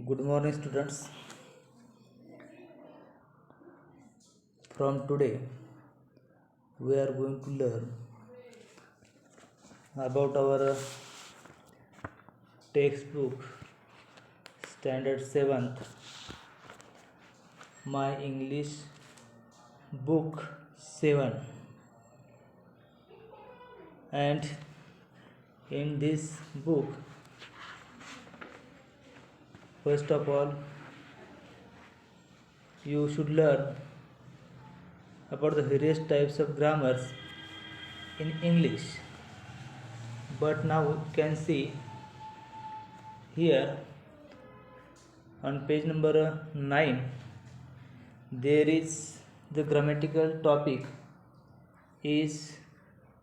Good morning, students. From today, we are going to learn about our textbook, Standard 7th, My English Book 7. And in this book, first of all, you should learn about the various types of grammars in English. But now you can see here on page number 9 there is the grammatical topic is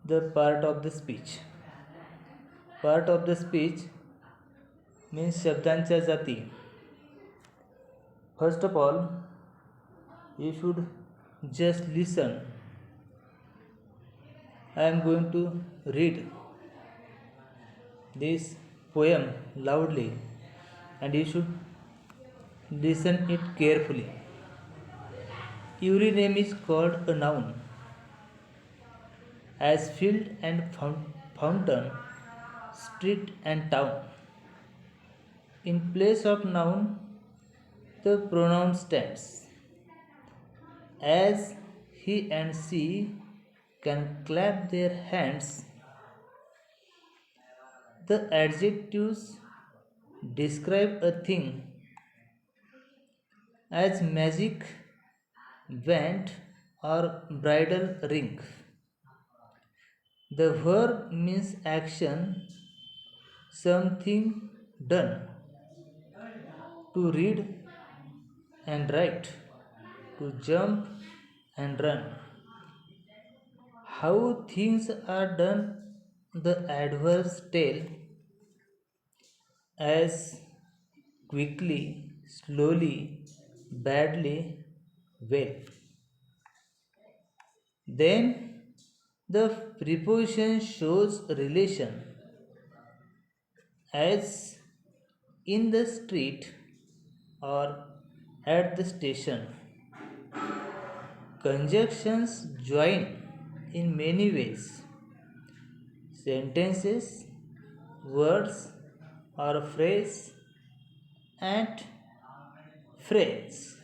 the part of the speech. Part of the speech means शब्दांच्या जाती. First of all, you should just listen. I am going to read this poem loudly and you should listen it carefully. Every name is called a noun, as field and fountain, street and town. In place of noun, the pronoun stands. As he and she can clap their hands, the adjectives describe a thing as magic wand or bridal ring. The verb means action, something done. To read and write, to jump and run. How things are done, the adverbs tell, as quickly, slowly, badly, well. Then the preposition shows relation, as in the street or at the station. Conjunctions join in many ways. Sentences, words or phrase and phrase.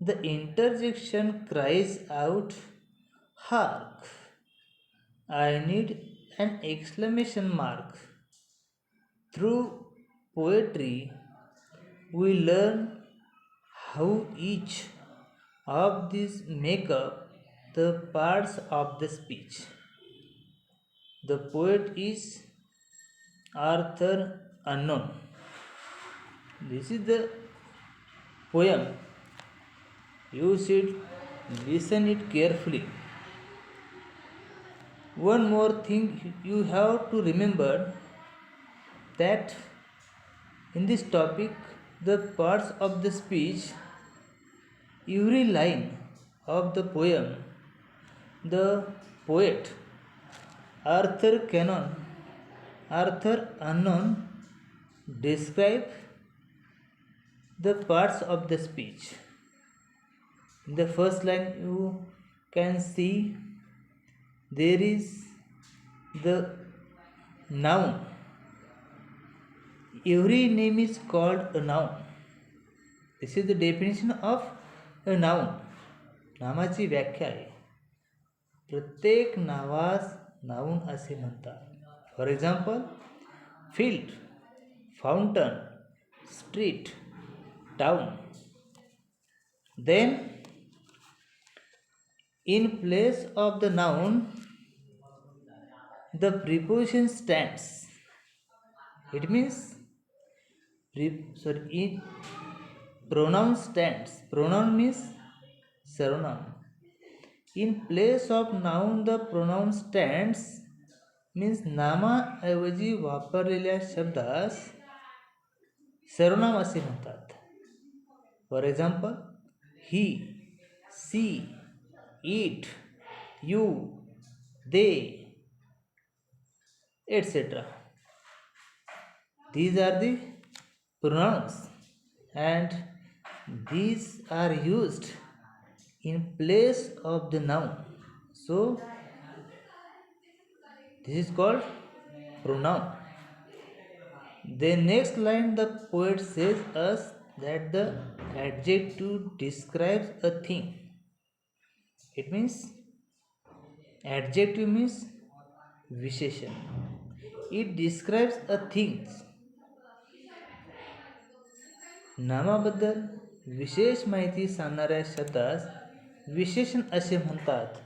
The interjection cries out, hark! I need an exclamation mark. Through poetry, we learn how each of these make up the parts of the speech. The poet is Arthur Unknown. This is the poem. You should listen it carefully. One more thing you have to remember, that in this topic, the parts of the speech, every line of the poem, the poet Arthur Unknown describe the parts of the speech. In the first line you can see there is the noun. Every name is called a noun. This is the definition of a noun. नामाची व्याख्या आहे. प्रत्येक नावास noun असे म्हणतात. For example, field, fountain, street, town. Then in place of the noun, the preposition stands. It means pronoun stands. Pronoun means सर्वनाम. In place of noun, the pronoun stands means नामाऐवजी वापरलेल्या शब्दास सर्वनाम असे म्हणतात. For example, he, she, it, you, they, etc. These are the pronouns. and these are used in place of the noun. So this is called pronoun. Then next line the poet says us that the adjective describes a thing. It means adjective means विशेषण. It describes a thing. नामाबद्दल विशेष माहिती सांगणाऱ्या शब्दास विशेषण असे म्हणतात.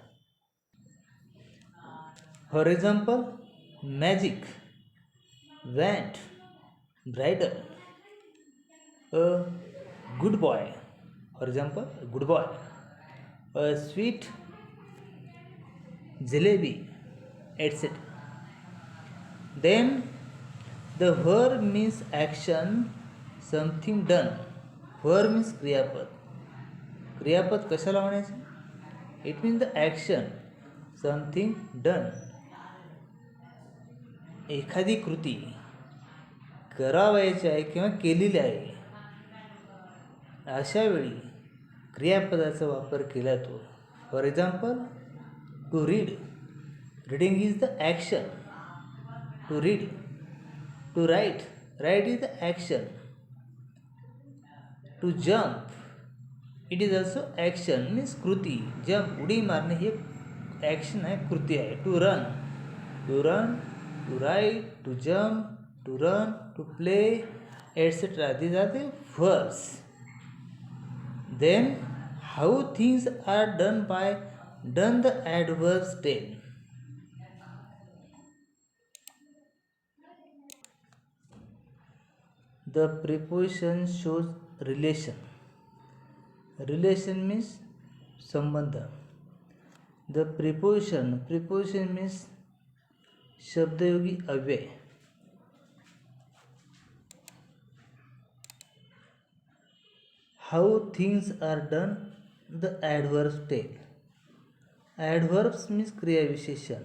For example magic, want, bridal, a good boy. For example good boy, a sweet, jalebi, etc. Then the verb means action, something done. Verb means क्रियापद. क्रियापद कशाला म्हणायचं? It means the action, something done. एखादी कृती करावयाची आहे किंवा केलेली आहे अशा वेळी क्रियापदाचा वापर केला जातो. For example to read, reading is the action. To read. To write, write is the action. To jump, it is also action means कृती. जम्प उडी मारणे ही एक ॲक्शन आहे, कृती आहे. To run, to run, to write, to jump, to run, to play, etc. These are the verbs. Then how things are done by done the adverbs tell. The preposition shows relation. Relation means संबंध. The preposition means शब्दयोगी अव्यय. How things are done the adverbs tell. Adverbs means क्रिया विशेषण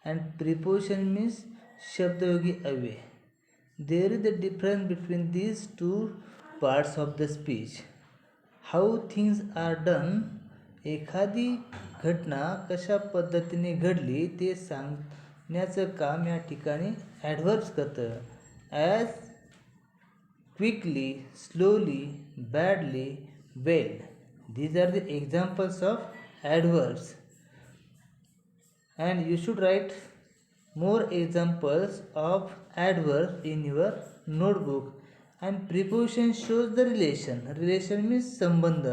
and preposition means शब्दयोगी अव्यय. There is a difference between these two parts of the speech. How things are done, एखादी घटना कशा पद्धतीने घडली ते सांगण्याचं काम या ठिकाणी ॲडव्हर्ब्स करतं. As quickly, slowly, badly, well. These are the examples of adverbs. And you should write more examples of adverbs in your notebook. And preposition shows the relation. Relation means संबंध.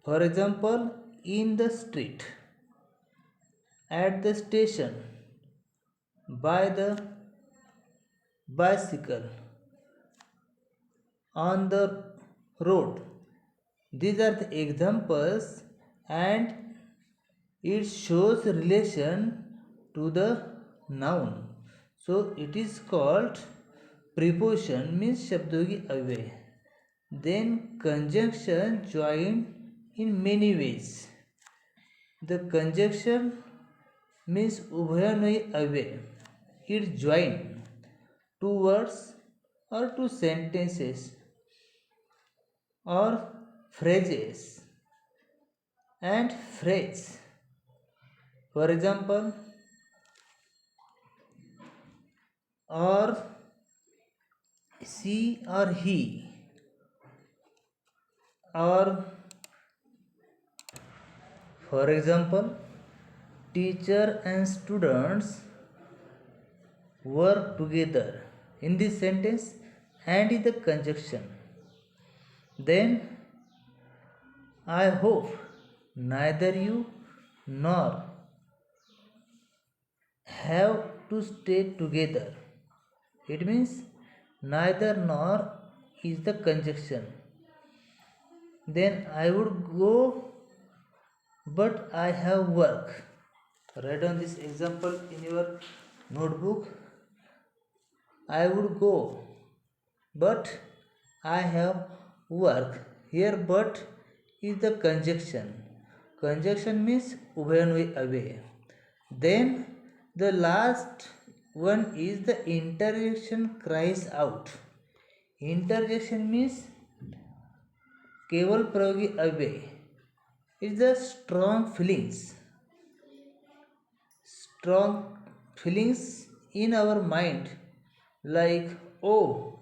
For example, in the street, at the station, by the bicycle, on the road. These are the examples and it shows relation to the noun. So it is called preposition means शब्दयोगी अव्यय. Then conjunction join in many ways. The conjunction means उभयन्वयी अव्यय. It join two words or two sentences or phrases and phrase. For example, or she or he, or for example, teacher and students work together. In this sentence and in the conjunction. Then I hope neither you nor have to stay together. It means neither nor is the conjunction. Then I would go but I have work. Write down this example in your notebook. I would go but I have work. Here but is the conjunction. Conjunction means उभयन्वयी अव्यय. Then the last one is the interjection cries out. Interjection means केवल प्रयोगी अव्यय is the strong feelings in our mind, like oh,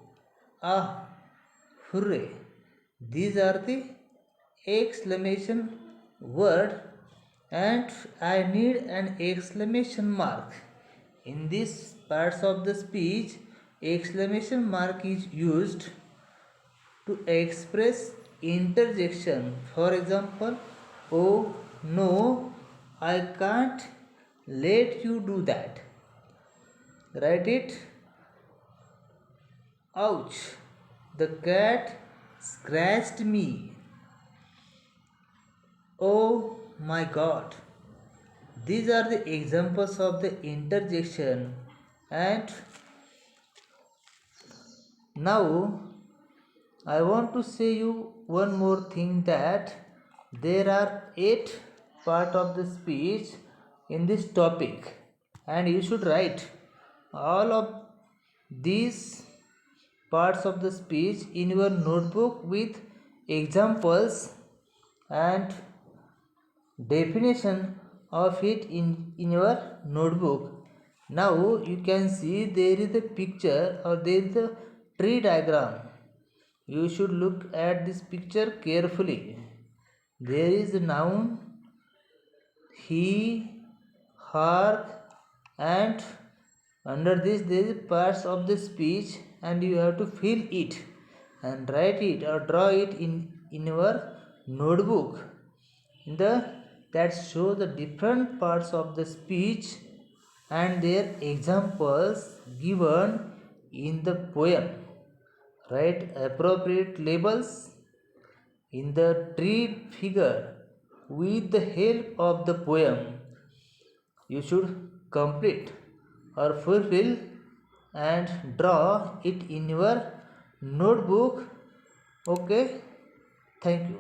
ah, hooray. These are the exclamation word, and I need an exclamation mark. In these parts of the speech, exclamation mark is used to express interjection. For example, oh no, I can't let you do that. Write it. Ouch, the cat scratched me. Oh my god. These are the examples of the interjection. And now I want to say you one more thing, that there are 8 part of the speech in this topic, and you should write all of these parts of the speech in your notebook with examples and definition of it in your notebook. Now you can see there is a picture, or there is a tree diagram. You should look at this picture carefully. There is a noun he, her, and under this there is parts of the speech, and you have to fill it and write it or draw it in your notebook. That shows the different parts of the speech and their examples given in the poem. Write appropriate labels in the tree figure with the help of the poem. You should complete or fulfill and draw it in your notebook. Okay, thank you.